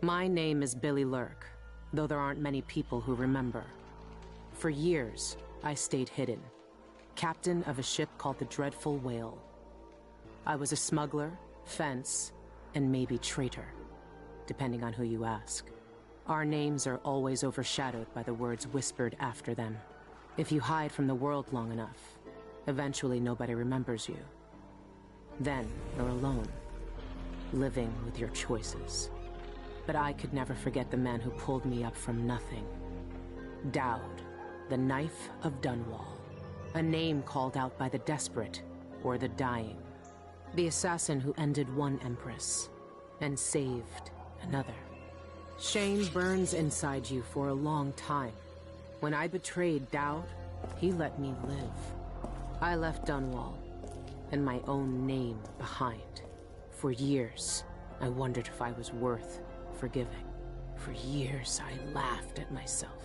My name is Billie Lurke, though there aren't many people who remember. For years, I stayed hidden, captain of a ship called the Dreadful Whale. I was a smuggler, fence, and maybe traitor, depending on who you ask. Our names are always overshadowed by the words whispered after them. If you hide from the world long enough, eventually nobody remembers you. Then you're alone, living with your choices. But I could never forget the man who pulled me up from nothing. Daude, the Knife of Dunwall. A name called out by the desperate or the dying. The assassin who ended one empress and saved another. Shame burns inside you for a long time. When I betrayed Daude, he let me live. I left Dunwall and my own name behind. For years, I wondered if I was worth forgiving. For years, I laughed at myself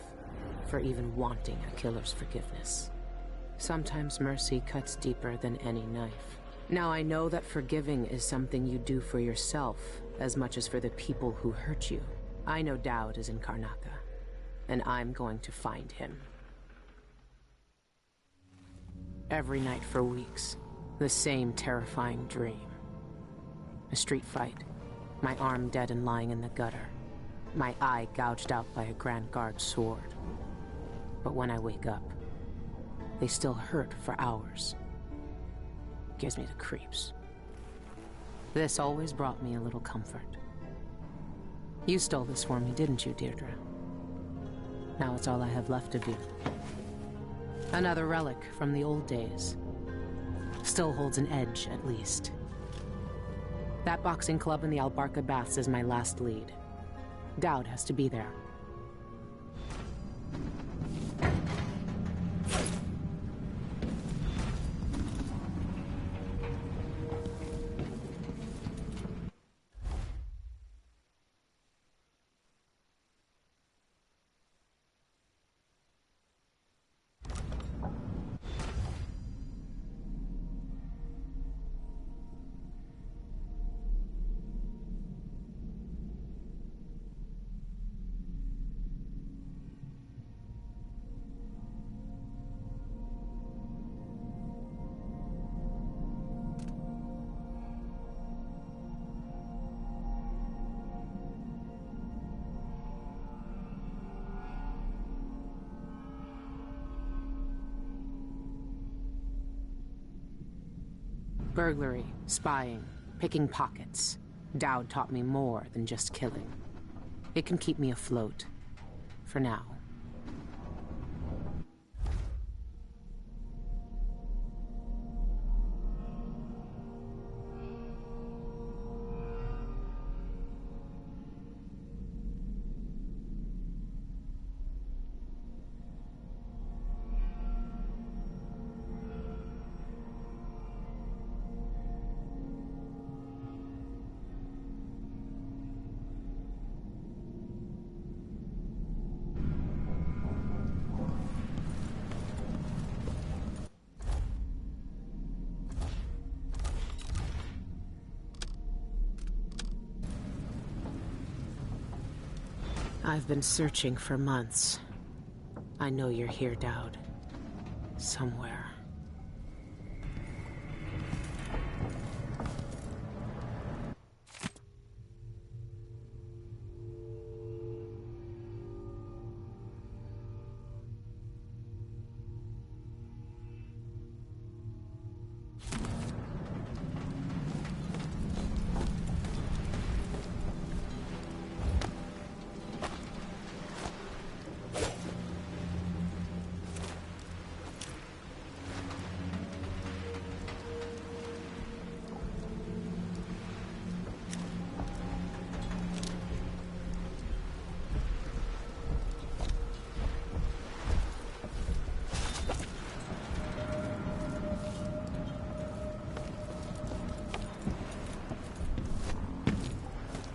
for even wanting a killer's forgiveness. Sometimes mercy cuts deeper than any knife. Now I know that forgiving is something you do for yourself as much as for the people who hurt you. I know Daude is in Karnaca, and I'm going to find him. Every night for weeks, the same terrifying dream. A street fight, my arm dead and lying in the gutter, my eye gouged out by a Grand Guard sword. But when I wake up, they still hurt for hours. Gives me the creeps. This always brought me a little comfort. You stole this for me, didn't you, Deirdre? Now it's all I have left of you. Another relic from the old days. Still holds an edge, at least. That boxing club in the Albarca Baths is my last lead. Daude has to be there. Burglary, spying, picking pockets. Daude taught me more than just killing. It can keep me afloat. For now. I've been searching for months. I know you're here, Daude. Somewhere.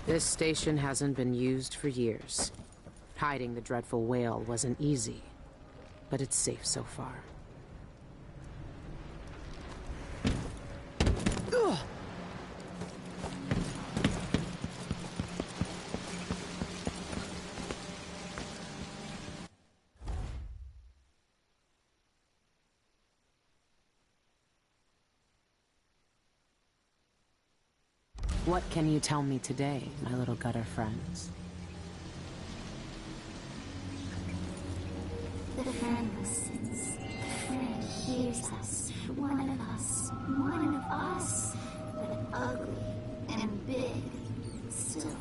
This station hasn't been used for years. Hiding the Dreadful Whale wasn't easy, but it's safe so far. What can you tell me today, my little gutter friends? The friend listens. The friend hears us. One of us, but ugly and big, still friend.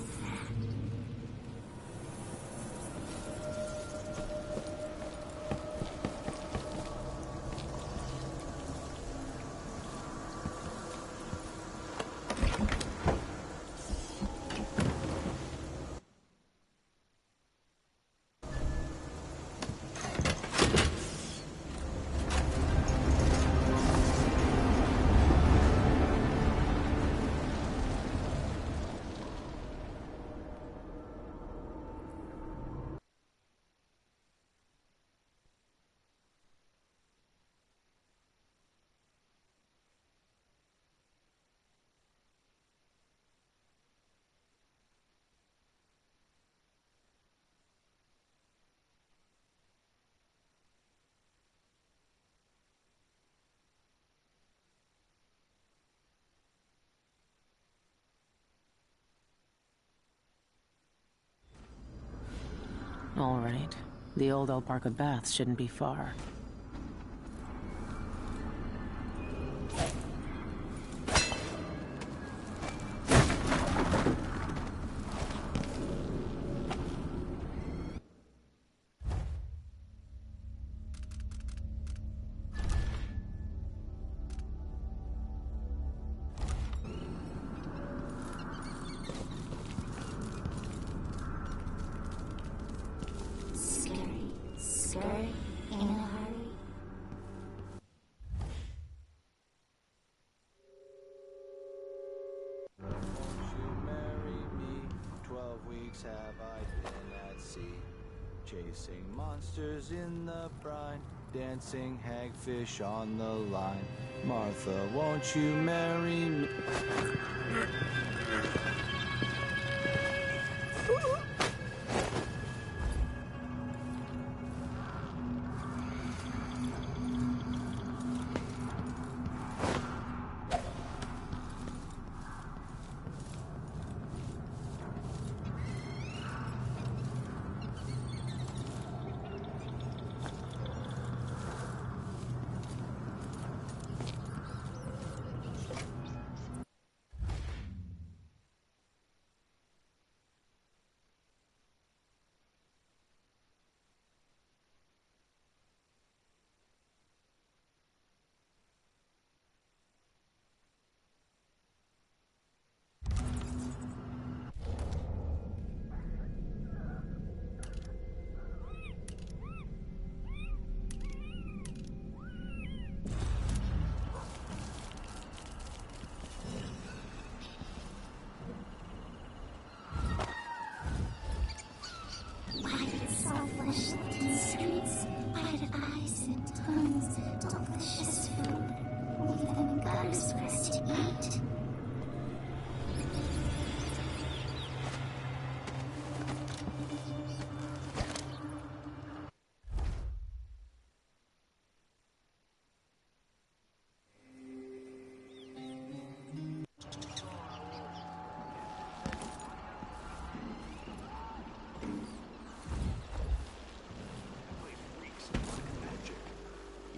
All right. The old Alparca Baths shouldn't be far. Scary in a hurry. Marry me. 12 weeks have I been at sea, chasing monsters in the brine, dancing hagfish on the line. Martha, won't you marry me? Streets, lighted eyes and tongues, delicious food. Leave them in gutters for us to eat.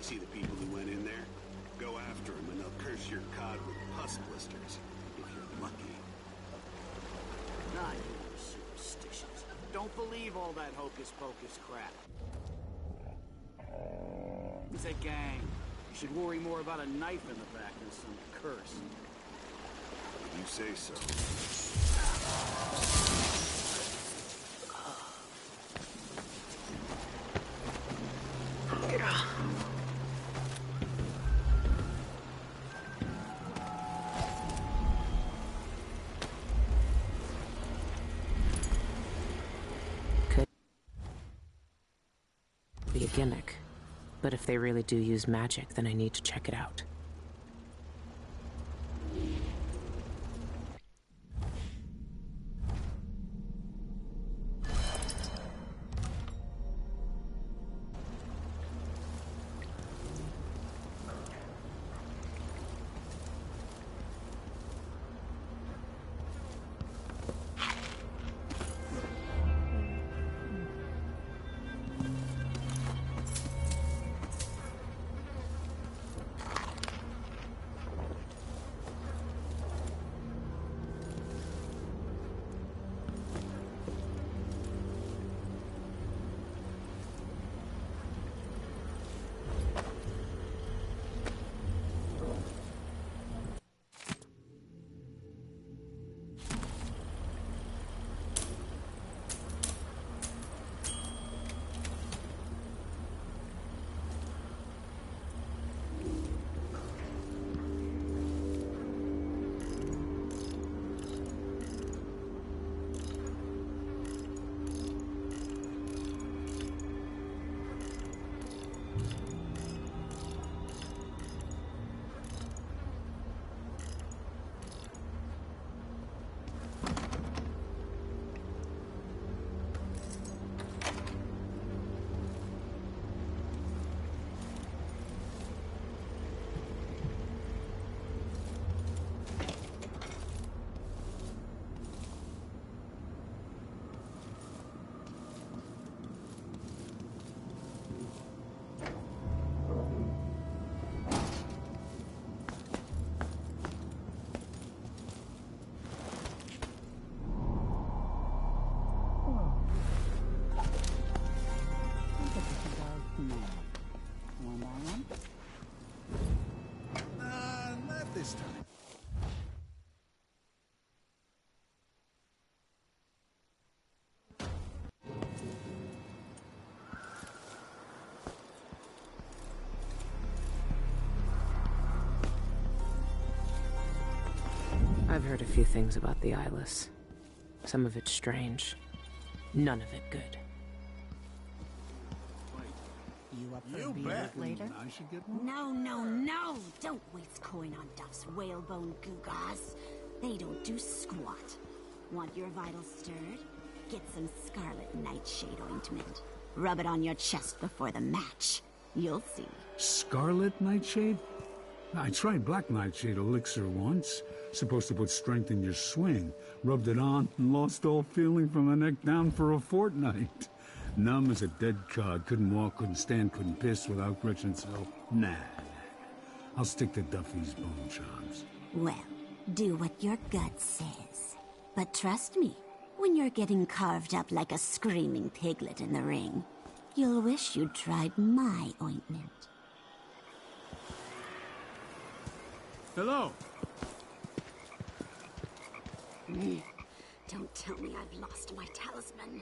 See the people who went in there? Go after them and they'll curse your cod with pus blisters, if you're lucky. Not your superstitions. Don't believe all that hocus-pocus crap. It's a gang. You should worry more about a knife in the back than some curse. You say so. Be a gimmick. But if they really do use magic, then I need to check it out. one? Not this time. I've heard a few things about the Eyeless. Some of it strange. None of it good. You up for You a beer bet. later? I should get one. No. Don't waste coin on Duff's whalebone gewgaws. They don't do squat. Want your vitals stirred? Get some scarlet nightshade ointment. Rub it on your chest before the match. You'll see. Scarlet Nightshade? I tried Black Nightshade elixir once. Supposed to put strength in your swing. Rubbed it on and lost all feeling from the neck down for a fortnight. Numb as a dead cod. Couldn't walk, couldn't stand, couldn't piss without Gretchen, so nah. I'll stick to Duffy's bone charms. Well, do what your gut says. But trust me, when you're getting carved up like a screaming piglet in the ring, you'll wish you'd tried my ointment. Hello. Don't tell me I've lost my talisman.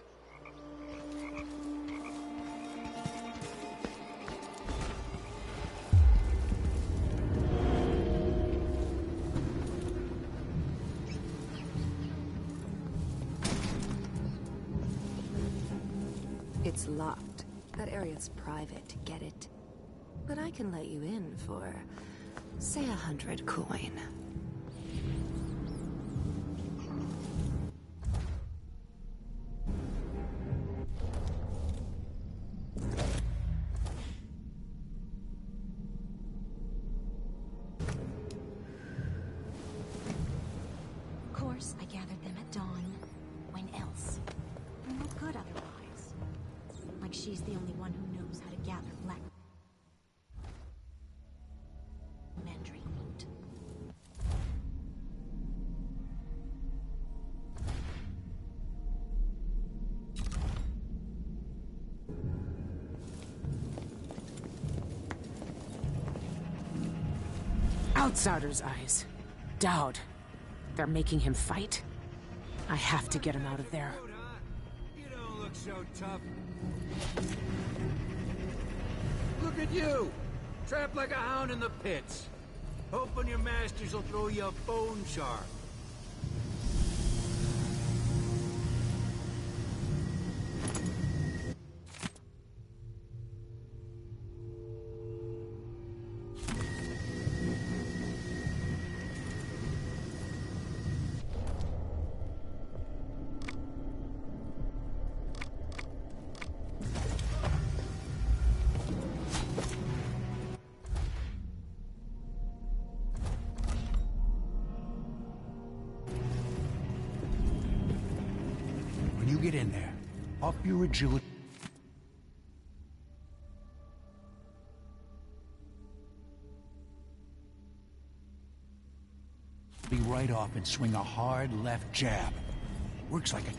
It's locked. That area's private, get it? But I can let you in for, say, 100 coin. Of course, I gathered them at dawn. When else? They're no good otherwise. Like she's the only one who knows how to gather black mandarin root. Outsider's eyes. Daude. They're making him fight? I have to get him out of there. You don't look so tough. Look at you! Trapped like a hound in the pits. Hoping your masters will throw you a bone shard. When you get in there, up your agility. Be right off and swing a hard left jab. Works like a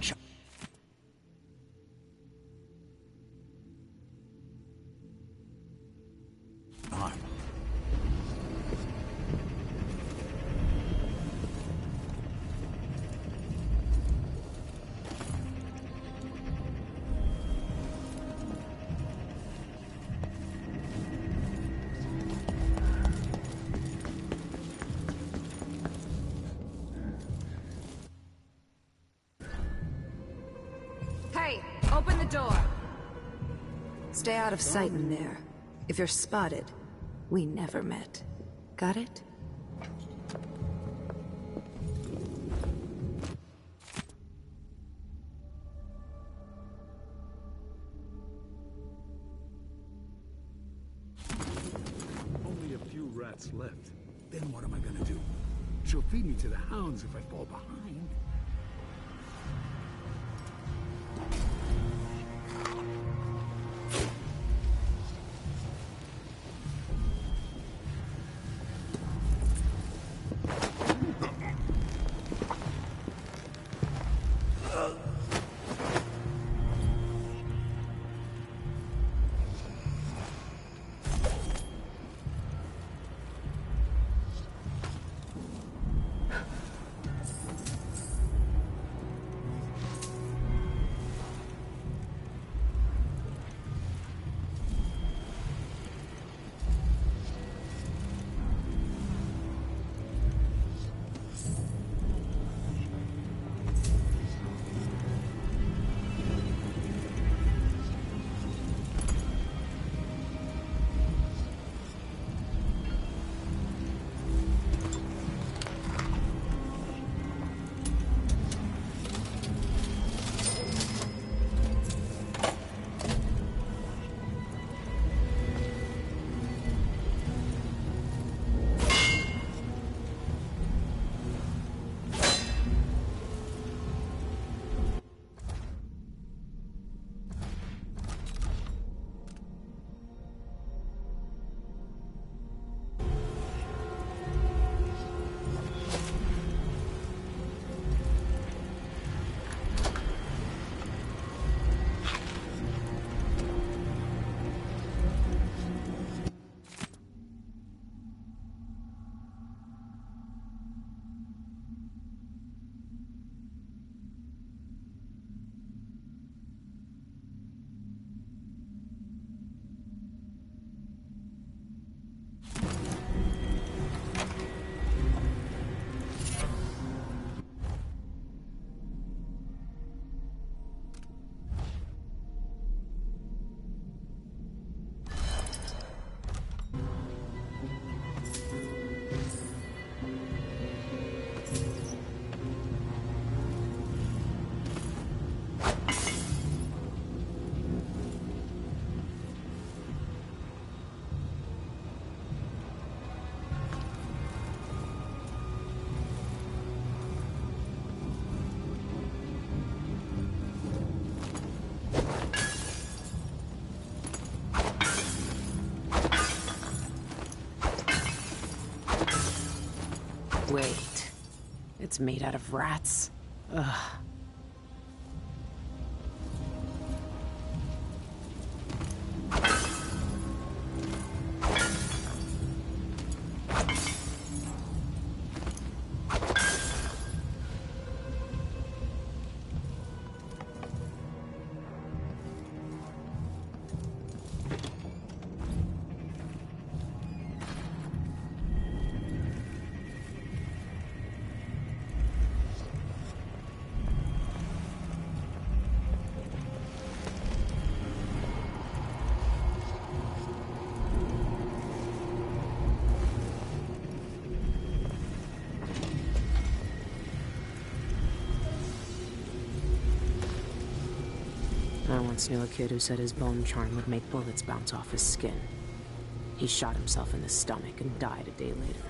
arm. Hey, open the door! Stay out of sight in there. If you're spotted, we never met. Got it? Only a few rats left. Then what am I gonna do? She'll feed me to the hounds if I fall behind. Wait. It's made out of rats? Ugh. I once knew a kid who said his bone charm would make bullets bounce off his skin. He shot himself in the stomach and died a day later.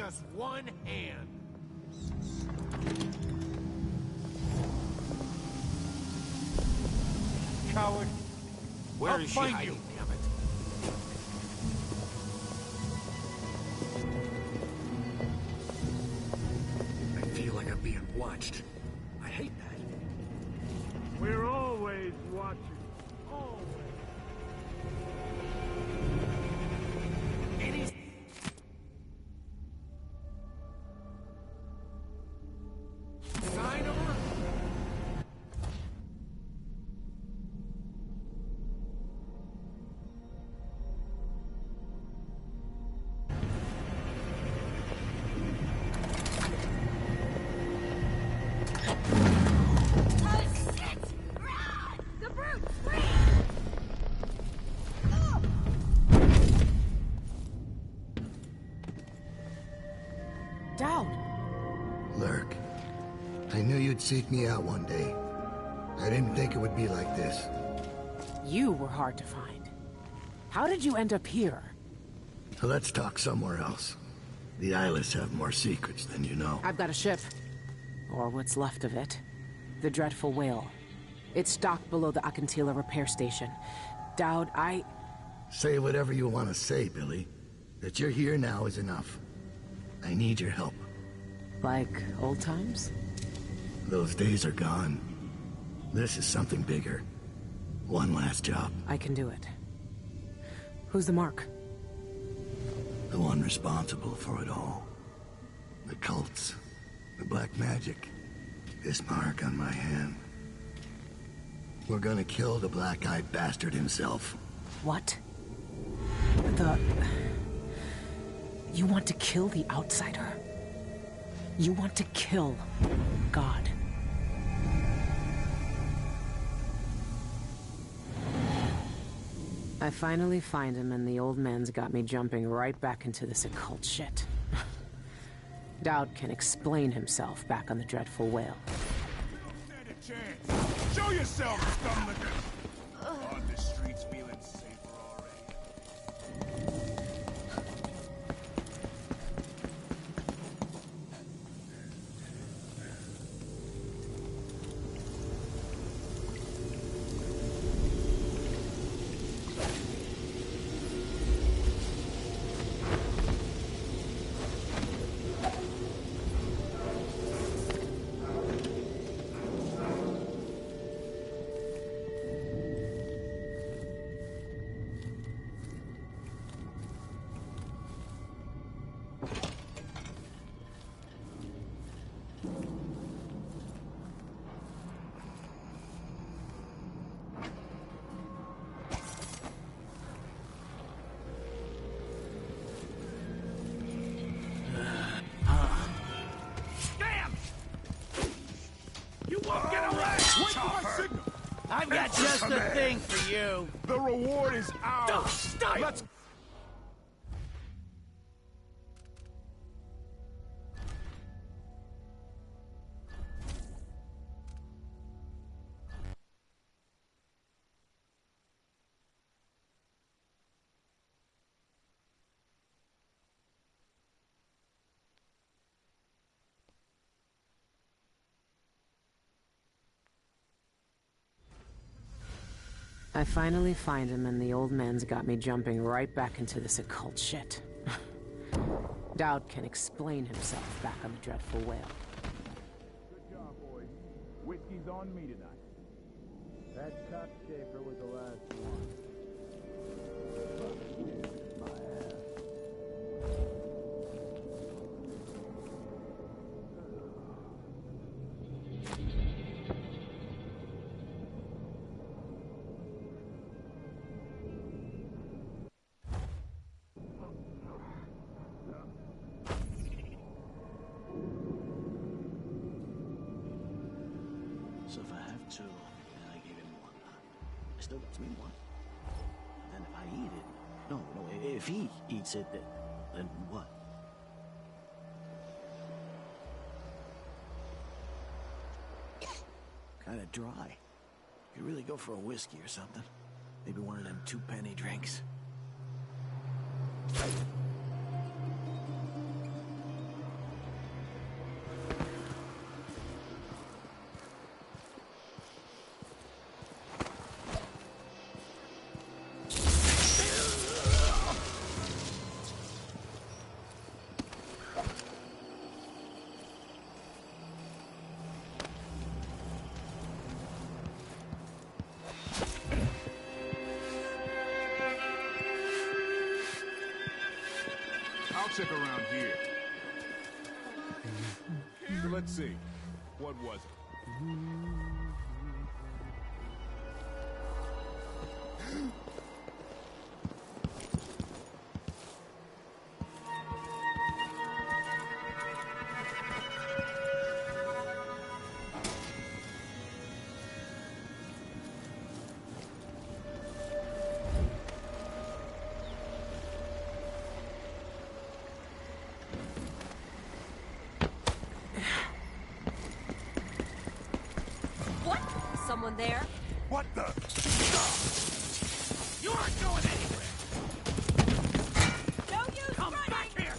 just one hand. Coward. Where is she hiding, damn it? I feel like I'm being watched. I hate that. We're always watching. Always. Sign of her? Daude! Lurke, I knew you'd seek me out one day. I didn't think it would be like this. You were hard to find. How did you end up here? Let's talk somewhere else. The Eyeless have more secrets than you know. I've got a ship. Or what's left of it. The Dreadful Whale. It's docked below the Akantila repair station. Daude, Say whatever you want to say, Billie. That you're here now is enough. I need your help. Like old times? Those days are gone. This is something bigger. One last job. I can do it. Who's the mark? The one responsible for it all. The cults. The black magic. This mark on my hand. We're gonna kill the black-eyed bastard himself. What? You want to kill the outsider? You want to kill God? I finally find him, and the old man's got me jumping right back into this occult shit. Daude can explain himself back on the Dreadful Whale. Stand a chance. Show yourself, scumlicker. On the streets feeling safer already. I've got just the thing for you. The reward is ours. Let's... I finally find him, and the old man's got me jumping right back into this occult shit. Daude can explain himself back on the Dreadful Whale. Good job, boys. Whiskey's on me tonight. That cockchafer was the last one. My ass. So if I have two, and I give him one, it still gets me one. Then if I eat it, no, if he eats it, then what? Kinda dry. Could really go for a whiskey or something. Maybe one of them 2-penny drinks. sick around here. So let's see. What was it? What? Someone there? What the? You aren't going anywhere! No use Come running! back here!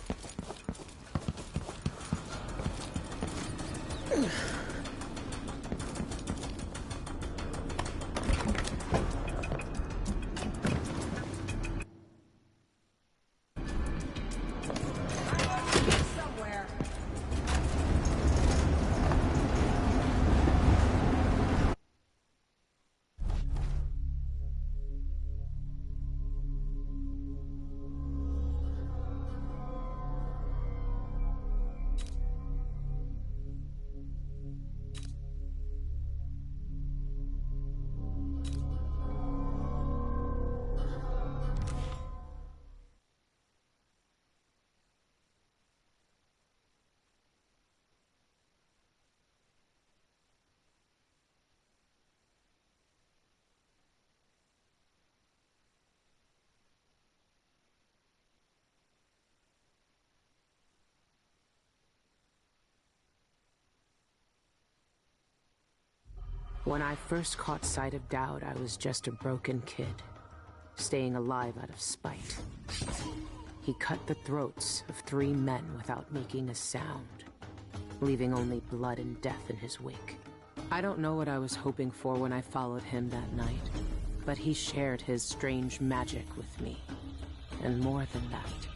Somewhere. When I first caught sight of Daude, I was just a broken kid, staying alive out of spite. He cut the throats of 3 men without making a sound, leaving only blood and death in his wake. I don't know what I was hoping for when I followed him that night, but he shared his strange magic with me. And more than that,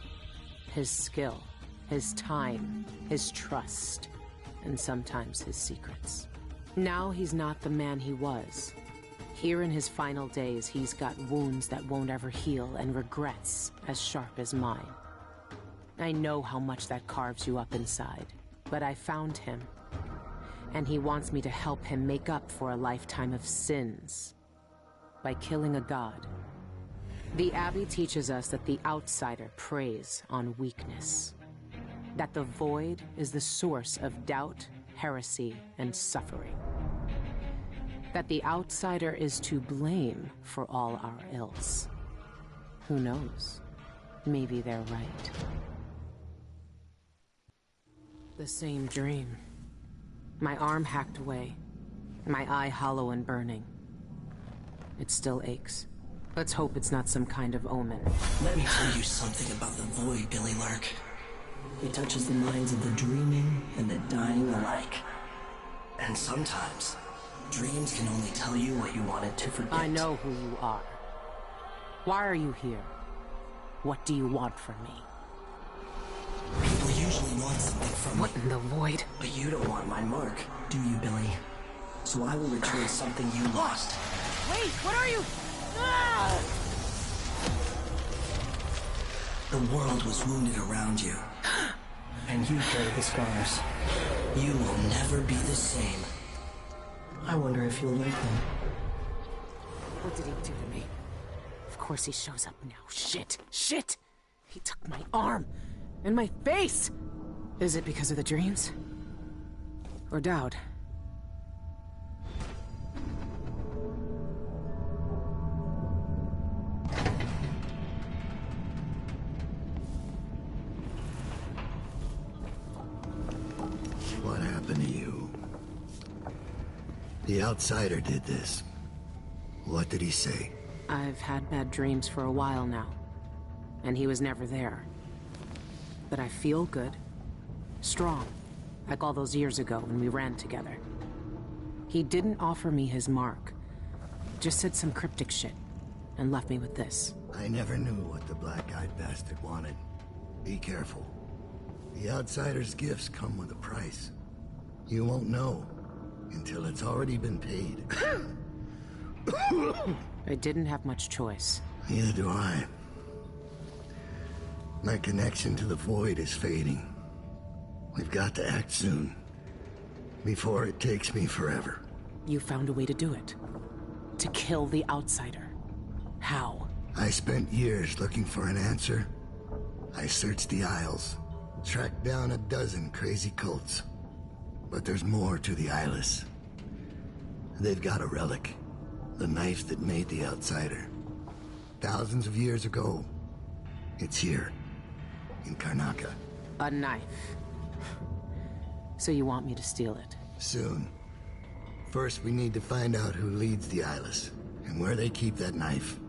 his skill, his time, his trust, and sometimes his secrets. Now he's not the man he was. Here in his final days, he's got wounds that won't ever heal and regrets as sharp as mine. I know how much that carves you up inside, but I found him, and he wants me to help him make up for a lifetime of sins by killing a god. The Abbey teaches us that the outsider preys on weakness, that the void is the source of doubt, heresy, and suffering. That the outsider is to blame for all our ills. Who knows? Maybe they're right. The same dream. My arm hacked away, my eye hollow and burning. It still aches. Let's hope it's not some kind of omen. Let me tell you something about the void, Billie Lurke. It touches the minds of the dreaming and the dying alike. And sometimes, dreams can only tell you what you wanted to forget. I know who you are. Why are you here? What do you want from me? People usually want something from What me. in the void? But you don't want my mark, do you, Billie? So I will return something you lost. Wait, what are you? Ah! The world was wounded around you. And you carry the scars. You will never be the same. I wonder if you'll like them. What did he do to me? Of course he shows up now. Shit! Shit! He took my arm! And my face! Is it because of the dreams? Or Daude? What happened to you? The outsider did this. What did he say? I've had bad dreams for a while now, and he was never there. But I feel good. Strong. Like all those years ago when we ran together. He didn't offer me his mark. Just said some cryptic shit, and left me with this. I never knew what the black-eyed bastard wanted. Be careful. The outsider's gifts come with a price. You won't know until it's already been paid. I didn't have much choice. Neither do I. My connection to the void is fading. We've got to act soon. Before it takes me forever. You found a way to do it. To kill the outsider. How? I spent years looking for an answer. I searched the Isles, tracked down a dozen crazy cults. But there's more to the Eyeless. They've got a relic. The knife that made the outsider. Thousands of years ago. It's here. In Karnaca. A knife. So you want me to steal it? Soon. First, we need to find out who leads the Eyeless, and where they keep that knife.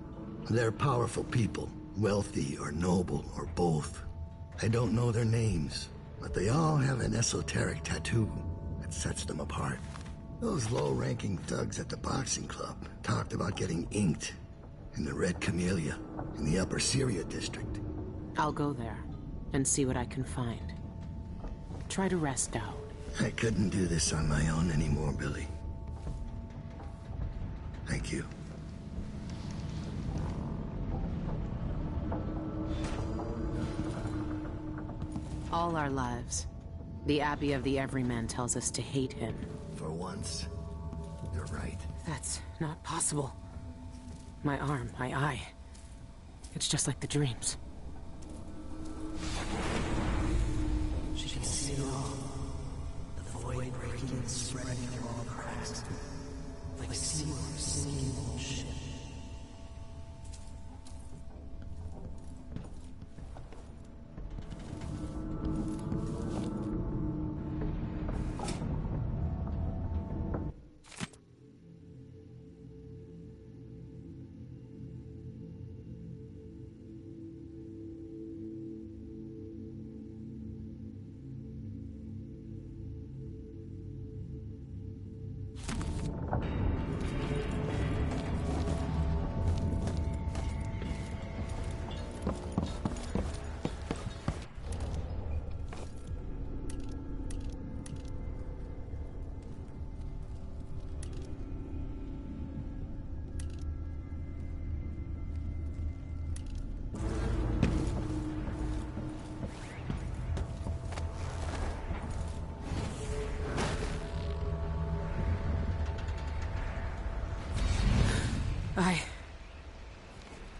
They're powerful people, wealthy or noble or both. I don't know their names, but they all have an esoteric tattoo that sets them apart. Those low-ranking thugs at the boxing club talked about getting inked in the Red Camellia in the Upper Syria district. I'll go there and see what I can find. Try to rest out. I couldn't do this on my own anymore, Billie. Thank you. All our lives, the Abbey of the Everyman tells us to hate him. For once, you're right. That's not possible. My arm, my eye. It's just like the dreams. She can see it all. The void breaking and spreading through all the cracks. Like seawater sinking old ship.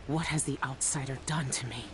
What has the outsider done to me?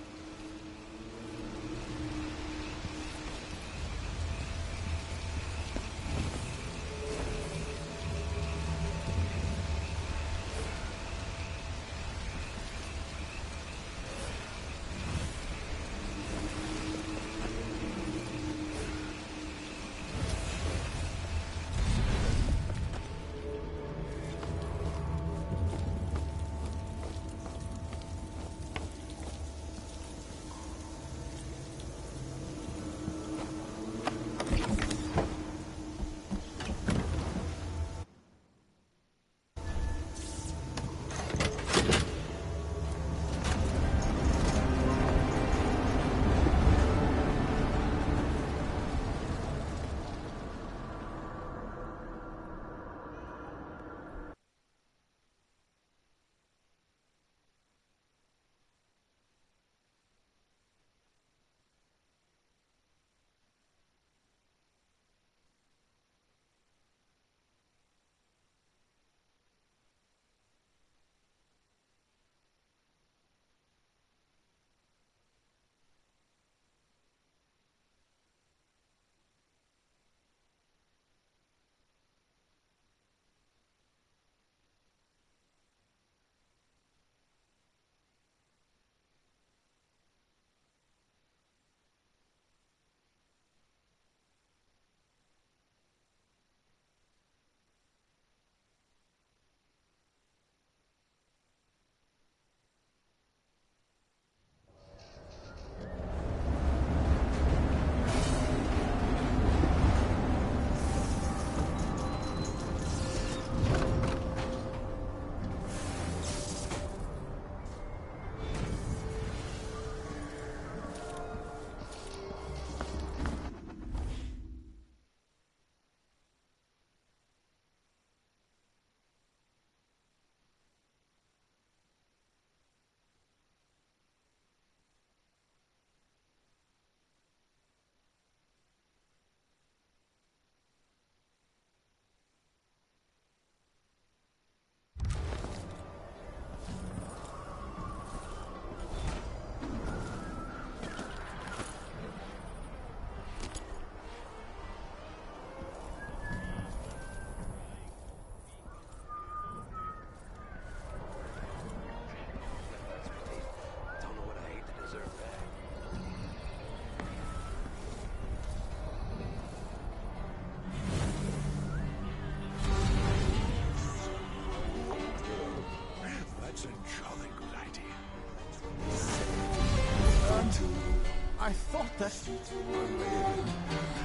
I thought that...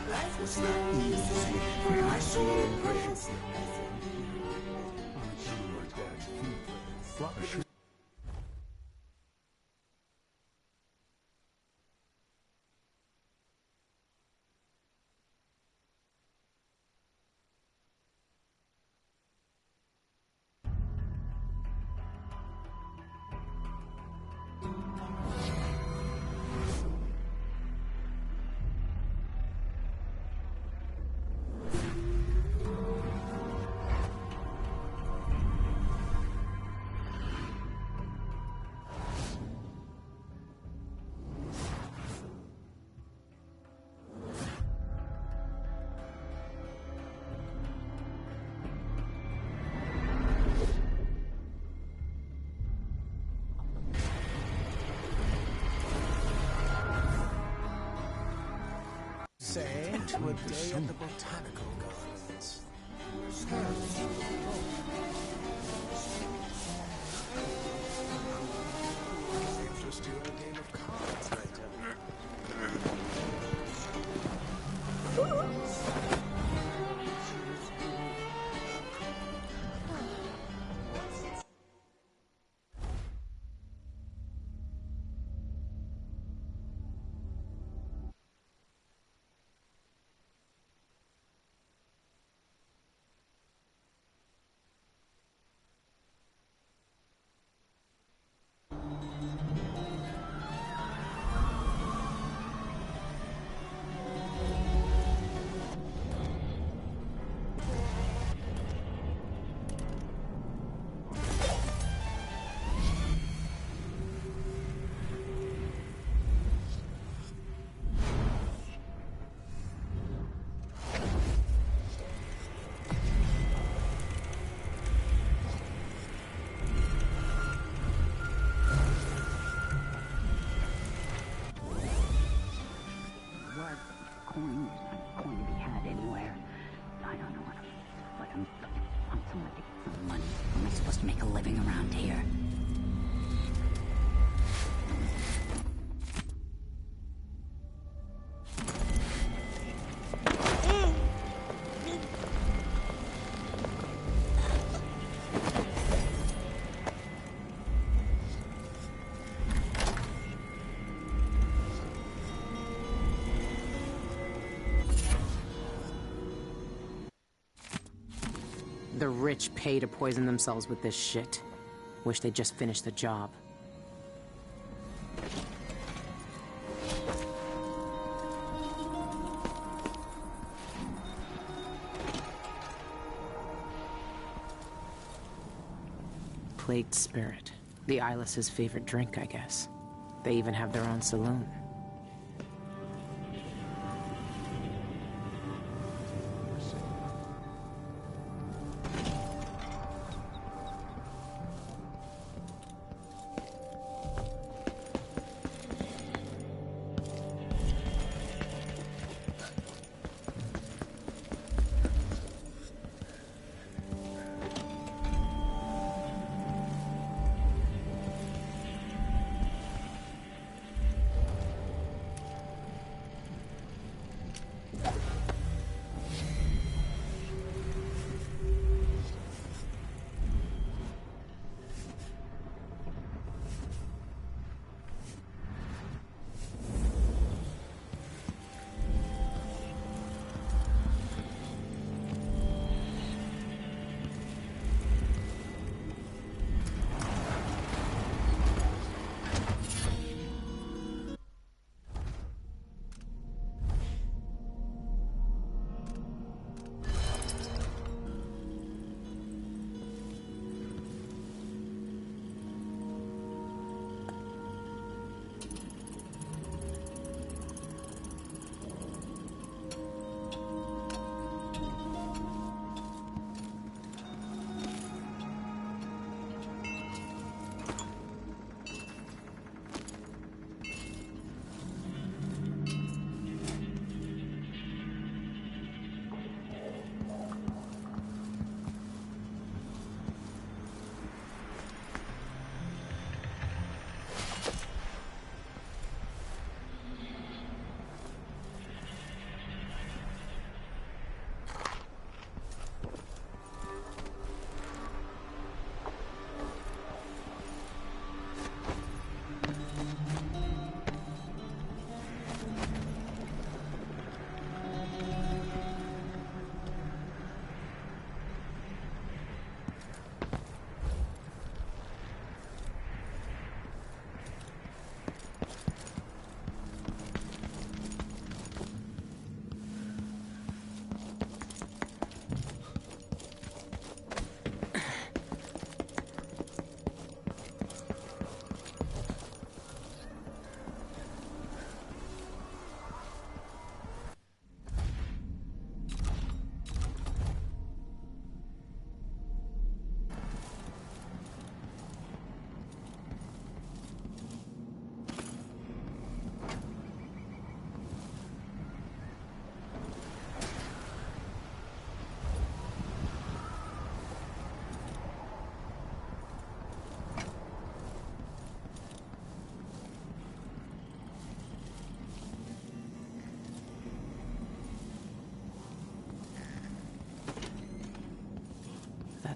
Life was not easy when I saw grace. Say, to a day at the botanical gardens. Interest you in a game of cards later. Coins aren't going to be had anywhere. I don't know what, but I'm somewhere to get some money. How am I supposed to make a living around here? The rich pay to poison themselves with this shit. Wish they'd just finish the job. Plagued spirit. The Eyeless's favorite drink, I guess. They even have their own saloon.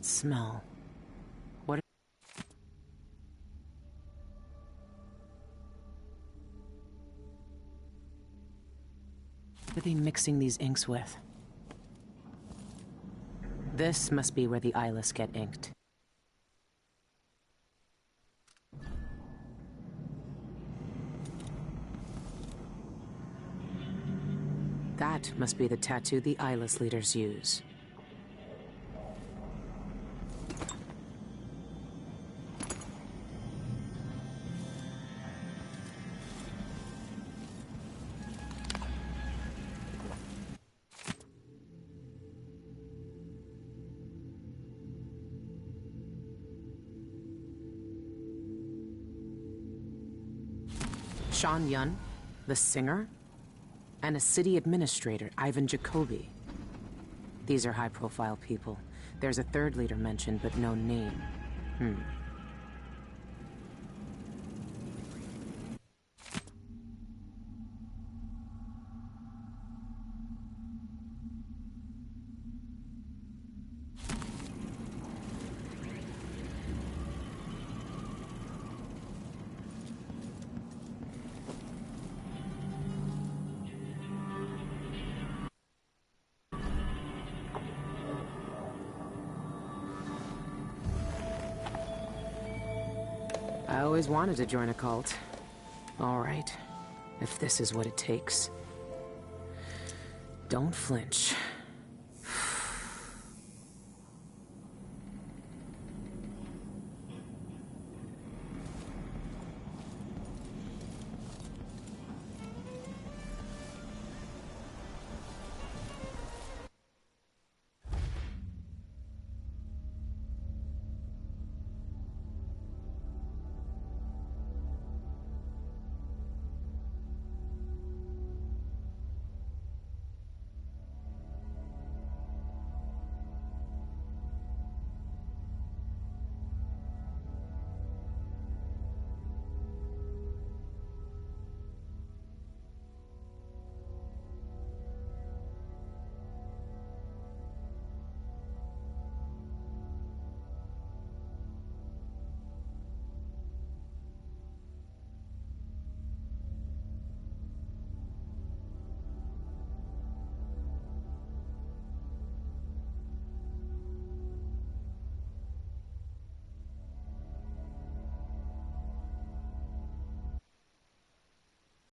that smell? What are they mixing these inks with? This must be where the eyeless get inked. That must be the tattoo the eyeless leaders use. Sean Yun, the singer, and a city administrator, Ivan Jacoby. These are high-profile people. There's a third leader mentioned, but no name. I always wanted to join a cult. All right, if this is what it takes. Don't flinch.